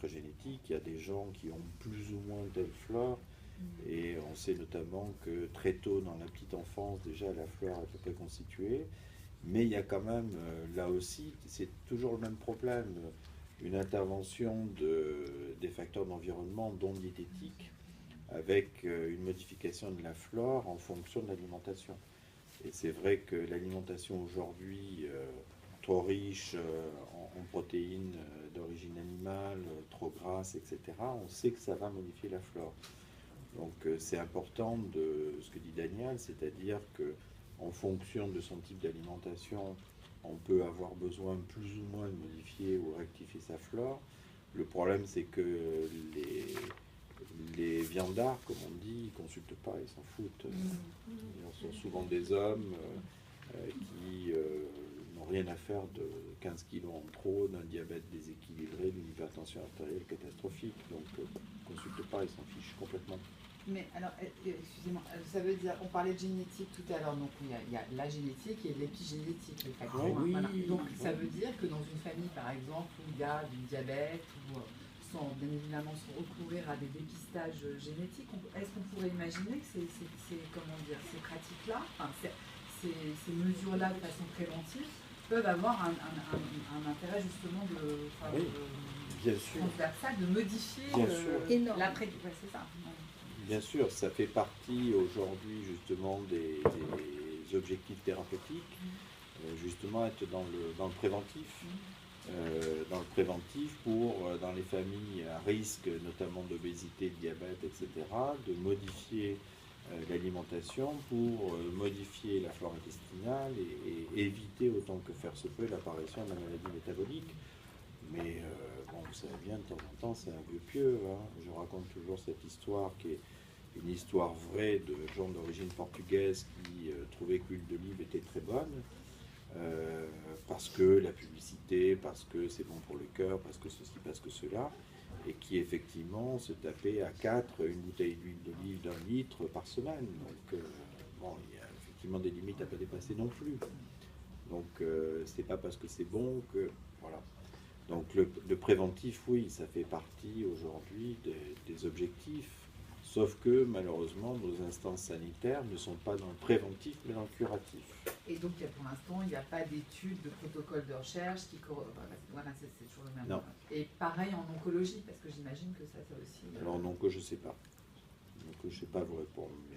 très génétique. Il y a des gens qui ont plus ou moins telle flore. Et on sait notamment que très tôt dans la petite enfance, déjà la flore est à peu près constituée. Mais il y a quand même, là aussi, c'est toujours le même problème, une intervention des facteurs d'environnement, dont diététique, avec une modification de la flore en fonction de l'alimentation. Et c'est vrai que l'alimentation aujourd'hui, trop riche en protéines d'origine animale, trop grasse, etc., on sait que ça va modifier la flore. Donc c'est important de ce que dit Daniel, c'est-à-dire que en fonction de son type d'alimentation, on peut avoir besoin plus ou moins de modifier ou rectifier sa flore. Le problème, c'est que les viandards, comme on dit, ils ne consultent pas, ils s'en foutent. Ce sont souvent des hommes qui n'ont rien à faire de 15 kilos en trop, d'un diabète déséquilibré, d'une hypertension artérielle catastrophique. Donc, ils ne consultent pas, ils s'en fichent complètement. Mais alors, excusez-moi, ça veut dire, on parlait de génétique tout à l'heure, donc il y a la génétique et l'épigénétique, les facteurs. Oui, voilà. Donc oui. ça veut dire que dans une famille, par exemple, où il y a du diabète, ou sans, bien évidemment, sans recourir à des dépistages génétiques, est-ce qu'on pourrait imaginer que comment dire, ces pratiques-là, enfin, ces mesures-là de façon préventive, peuvent avoir un intérêt justement Oui, bien sûr. transversal, de modifier la prédiction. Ouais, c'est ça. Bien sûr, ça fait partie aujourd'hui justement des objectifs thérapeutiques, justement être dans le préventif. Dans le préventif pour, dans les familles à risque, notamment d'obésité, de diabète, etc., de modifier l'alimentation pour modifier la flore intestinale et éviter autant que faire se peut l'apparition de la maladie métabolique. Mais bon, ça vient de temps en temps, c'est un vieux pieu. Hein. Je raconte toujours cette histoire qui est une histoire vraie de gens d'origine portugaise qui trouvaient que l'huile d'olive était très bonne. Parce que la publicité, parce que c'est bon pour le cœur, parce que ceci, parce que cela, et qui effectivement se tapait à 4 une bouteille d'huile d'olive d'1 litre par semaine. Donc, bon, il y a effectivement des limites à ne pas dépasser non plus. Donc, c'est pas parce que c'est bon que. Voilà. Donc, le préventif, oui, ça fait partie aujourd'hui des objectifs. Sauf que malheureusement, nos instances sanitaires ne sont pas dans le préventif, mais dans le curatif. Et donc, pour l'instant, il n'y a pas d'études, de protocole de recherche qui voilà, c'est toujours le même. Non. Et pareil en oncologie, parce que j'imagine que ça aussi. Alors, en onco, je ne sais pas. Donc, je ne sais pas vous répondre. Mais